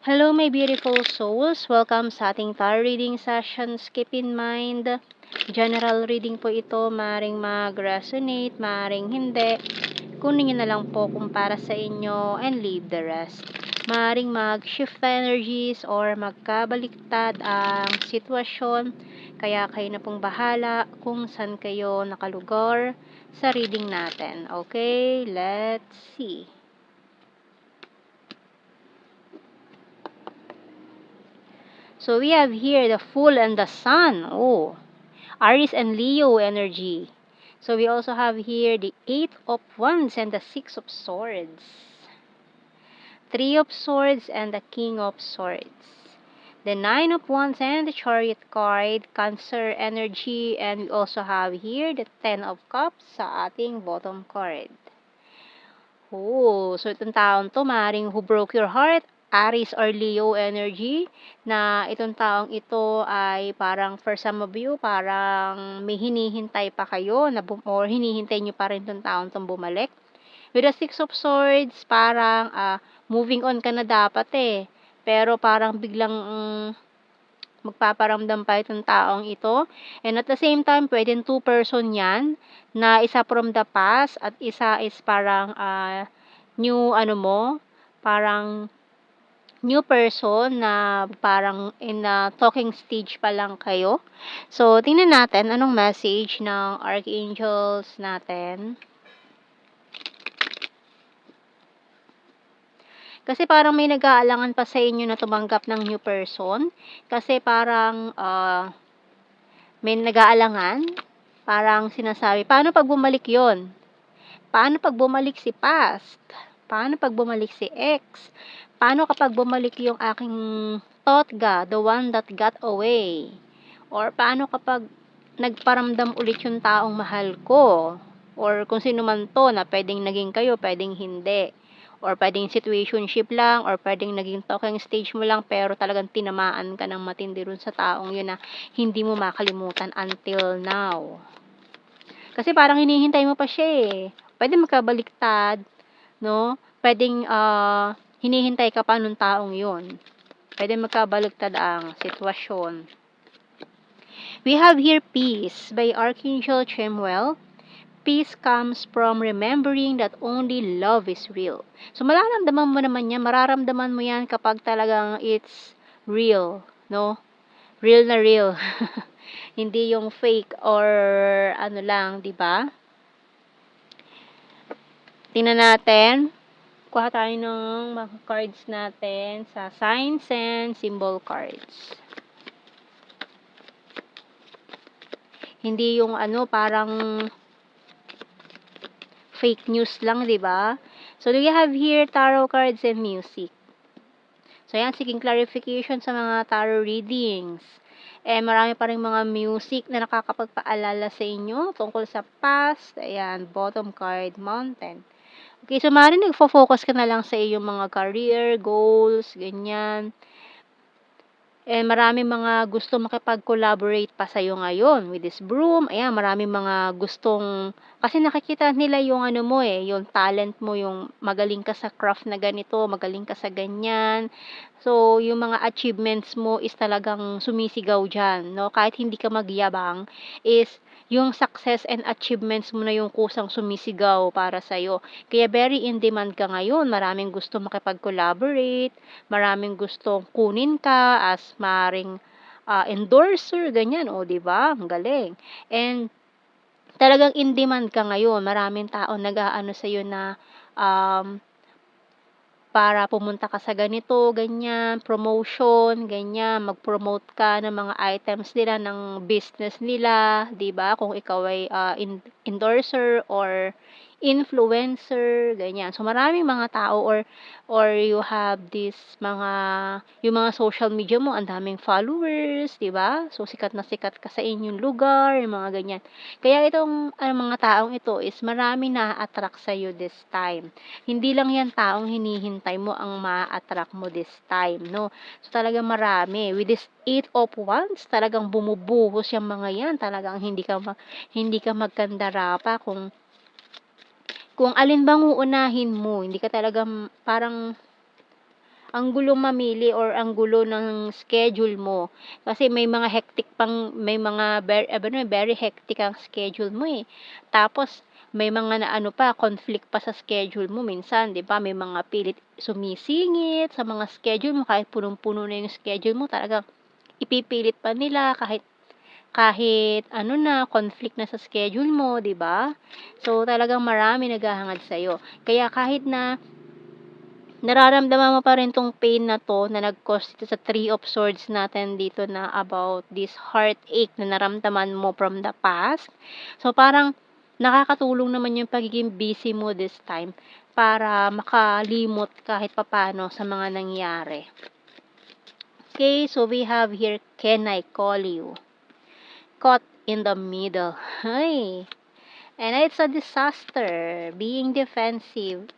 Hello my beautiful souls! Welcome sa ating tarot reading sessions. Keep in mind, general reading po ito. Maring mag-resonate, maring hindi. Kunin nyo na lang po kung para sa inyo and leave the rest. Maring mag-shift energies or magkabaliktad ang sitwasyon. Kaya kayo na pong bahala kung saan kayo nakalugar sa reading natin. Okay, let's see. So we have here the Fool and the Sun. Oh, Aries and Leo energy. So we also have here the Eight of Wands and the Six of Swords. Three of Swords and the King of Swords. The Nine of Wands and the Chariot card, Cancer energy. And we also have here the Ten of Cups sa ating bottom card. Oh, so itong taong to, maaaring who broke your heart, Aries or Leo energy, na itong taong ito ay parang for some of you, parang may hinihintay pa kayo, or hinihintay nyo pa rin itong taong itong bumalik. With the Six of Swords, parang moving on ka na dapat pero parang biglang magpaparamdam pa itong taong ito. And at the same time, pwedeng two-person yan, na isa from the past at isa is parang new parang new person na parang in a talking stage pa lang kayo. So, tingnan natin anong message ng archangels natin. Kasi parang may nag-aalangan pa sa inyo na tumanggap ng new person. Kasi parang may nag-aalangan. Parang sinasabi, paano pag bumalik yon? Paano pag bumalik si past? Paano pag bumalik si ex? Paano kapag bumalik yung aking Totga, the one that got away? Or paano kapag nagparamdam ulit yung taong mahal ko? Or kung sino man to na pwedeng naging kayo, pwedeng hindi. Or pwedeng situationship lang, or pwedeng naging talking stage mo lang, pero talagang tinamaan ka ng matindi rin sa taong yun na hindi mo makalimutan until now. Kasi parang hinihintay mo pa siya Pwede magkabaliktad, no? Pwedeng hinihintay ka pa nung taong yun. Pwede magkabaliktad ang sitwasyon. We have here peace by Archangel Chamuel. Peace comes from remembering that only love is real. So, mararamdaman mo naman yan. Mararamdaman mo yan kapag talagang it's real, no? Real na real. Hindi yung fake or ano lang, di ba? Tingnan natin. Kuha tayo ng mga cards natin sa signs and symbol cards. Hindi yung parang fake news lang, di ba? So, do you have here tarot cards and music? So, yan, seeking clarification sa mga tarot readings. Marami pa rin mga music na nakakapagpaalala sa inyo tungkol sa past. Ayan, bottom card, mountain. Okay, so maaaring nagfo-focus ka na lang sa iyong mga career, goals, ganyan. Maraming mga gusto makipag-collaborate pa sa'yo ngayon with this broom. Ayan, maraming mga gustong, kasi nakikita nila yung yung talent mo, yung magaling ka sa craft na ganito, magaling ka sa ganyan. So, yung mga achievements mo is talagang sumisigaw dyan, no? Kahit hindi ka magyabang, is yung success and achievements mo na yung kusang sumisigaw para sa'yo. Kaya very in demand ka ngayon. Maraming gusto makipag-collaborate, maraming gustong kunin ka as maring endorser, ganyan, o, di ba? Ang galing. And talagang in demand ka ngayon. Maraming tao nag-aano sa iyo na para pumunta ka sa ganito, ganyan, promotion, ganyan, mag-promote ka ng mga items nila, ng business nila, 'di ba? Kung ikaw ay endorser or influencer, ganyan. So maraming mga tao or you have this yung mga social media mo, ang daming followers, 'di ba? So sikat na sikat ka sa inyong lugar, yung mga ganyan. Kaya itong mga taong ito is marami na-attract sa you this time. Hindi lang yan taong hinihintay mo ang ma-attract mo this time, no? So talagang marami. With this 8 of Wands, talagang bumubuhos yung mga yan. Talagang hindi ka magkandara pa kung alin bang uunahin mo. Hindi ka talaga parang ang gulo mamili or ang gulo ng schedule mo. Kasi may mga very hectic ang schedule mo eh. Tapos, may mga na ano pa, conflict pa sa schedule mo minsan, 'di ba? May mga pilit sumisingit sa mga schedule mo kahit punong-puno na yung schedule mo, talagang ipipilit pa nila kahit kahit ano na, conflict na sa schedule mo, 'di ba? So, talagang marami naghahangad sa'yo. Kaya kahit na nararamdaman mo pa rin 'tong pain na 'to na nag-cause ito sa Three of Swords natin dito na about this heartache na naramdaman mo from the past. So, parang nakakatulong naman yung pagiging busy mo this time para makalimot kahit papaano sa mga nangyari. Okay, so we have here, can I call you? Caught in the middle. Ay, and it's a disaster. Being defensive.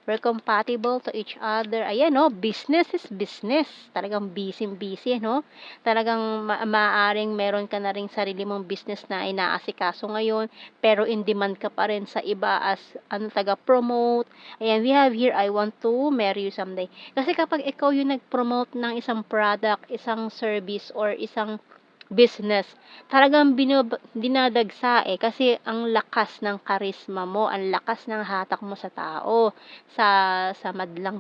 We're compatible to each other. Ayan, no? Business is business. Talagang busy-busy, no? Talagang maaaring meron ka na ring sarili mong business na inaasikaso ngayon, pero in demand ka pa rin sa iba as ano, taga-promote. Ayan, we have here, I want to marry you someday. Kasi kapag ikaw yung nag-promote ng isang product, isang service, or isang business, talagang dinadagsa kasi ang lakas ng karisma mo, ang lakas ng hatak mo sa tao, sa madlang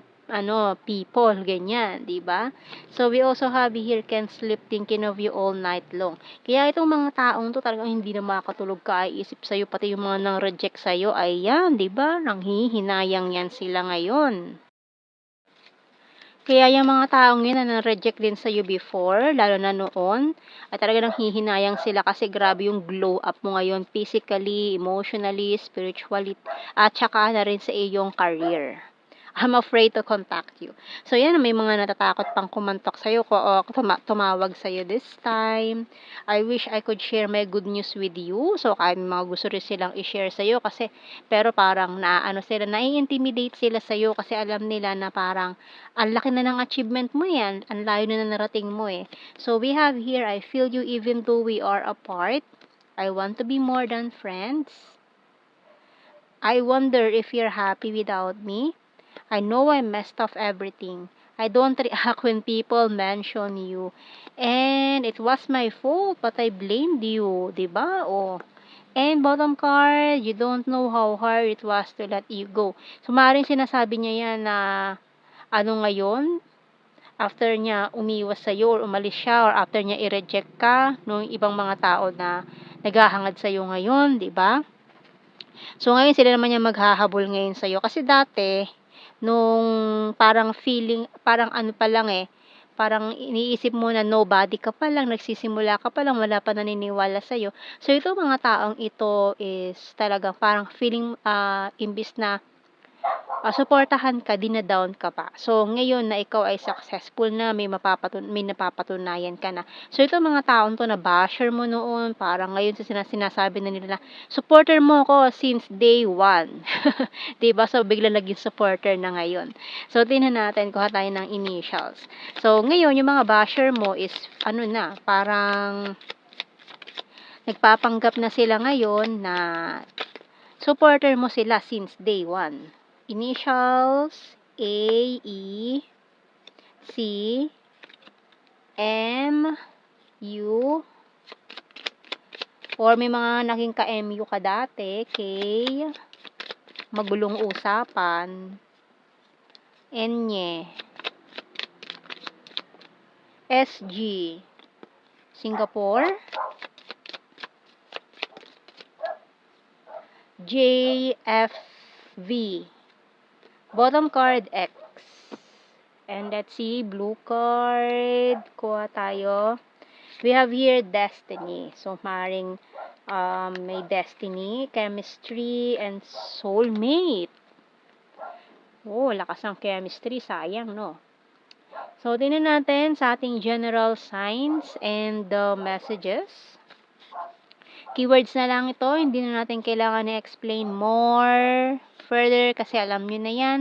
people, ganyan, 'di ba? So we also have here, can sleep thinking of you all night long. Kaya itong mga taong to talagang hindi na makatulog kaiisip sa iyo, pati yung mga nang reject sa iyo, ayan, 'di ba? Nanghihinayang yan sila ngayon. Kaya yung mga taong yun na na-reject din sa'yo before, lalo na noon, ay talagang nanghihinayang sila kasi grabe yung glow up mo ngayon physically, emotionally, spiritually, at saka na rin sa iyong career. I'm afraid to contact you. So, yan, may mga natatakot pang kumontak sa'yo o tumawag sa'yo this time. I wish I could share my good news with you. So, kahit may mga gusto rin silang i-share sa'yo kasi, pero parang nai-intimidate sila sa'yo kasi alam nila na parang, ang laki na ng achievement mo yan, ang layo na narating mo eh. So, we have here, I feel you even though we are apart. I want to be more than friends. I wonder if you're happy without me. I know I messed up everything. I don't react when people mention you. And it was my fault, but I blamed you, 'di ba? Oh. And bottom card, you don't know how hard it was to let you go. So, maaaring sinasabi niya yan na ngayon, after niya umiwas sa'yo or umalis siya or after niya i-reject ka nung ibang mga tao na naghahangad sa'yo ngayon, 'di ba? So, ngayon sila naman yung maghahabol ngayon sa'yo. Kasi dati, nung parang feeling, parang ano pa lang parang iniisip mo na nobody ka pa lang, nagsisimula ka pa lang, wala pa naniniwala sa'yo. So, ito mga taong ito is talagang parang feeling, imbis na suportahan ka, dina-down ka pa. So, ngayon na ikaw ay successful na, may napapatunayan ka na. So, ito mga taon to na basher mo noon, parang ngayon sinasabi na nila na, supporter mo ako since day one. 'Di ba? So, bigla naging supporter na ngayon. So, tingnan natin, kuha tayo ng initials. So, ngayon, yung mga basher mo is, parang nagpapanggap na sila ngayon na supporter mo sila since day one. Initials A, E, C, M, U, or may mga naging ka-MU ka dati, K, magulong usapan, N, SG, Singapore, JFV, bottom card X. And let's see, blue card, kuha tayo. We have here destiny. So, maring may destiny, chemistry, and soulmate. Oh, lakas ng chemistry. Sayang, no? So, tingnan natin sa ating general signs and the messages. Keywords na lang ito. Hindi na natin kailangan i-explain more further kasi alam nyo na yan.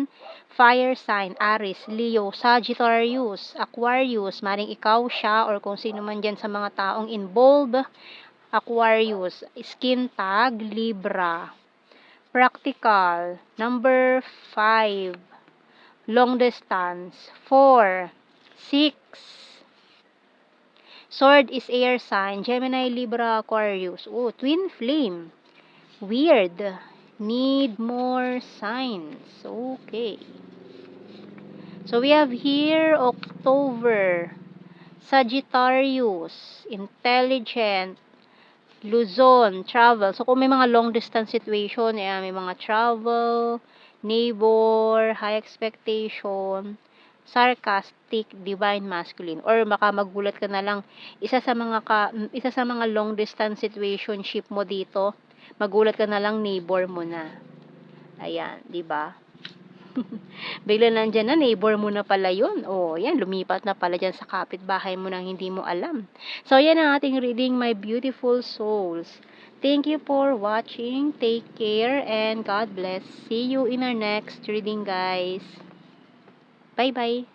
Fire sign, Aries, Leo, Sagittarius, Aquarius, maring ikaw siya or kung sino man dyan sa mga taong involved. Aquarius, skin tag, Libra. Practical, number 5. long distance. 4, 6. Sword is air sign. Gemini, Libra, Aquarius. Oh, twin flame. Weird. Need more signs. Okay. So we have here October. Sagittarius. Intelligent. Luzon. Travel. So kung may mga long distance situation, may mga travel, neighbor, high expectation, sarcastic, divine masculine, or baka magulat ka na lang, isa sa mga long distance situationship mo dito, magulat ka na lang neighbor mo na. Ayan, 'di ba? Bigla nandiyan na neighbor mo na pala 'yun. Oh, yan lumipat na pala diyan sa kapitbahay mo nang hindi mo alam. So yan ang ating reading, my beautiful souls. Thank you for watching. Take care and God bless. See you in our next reading, guys. Bye bye.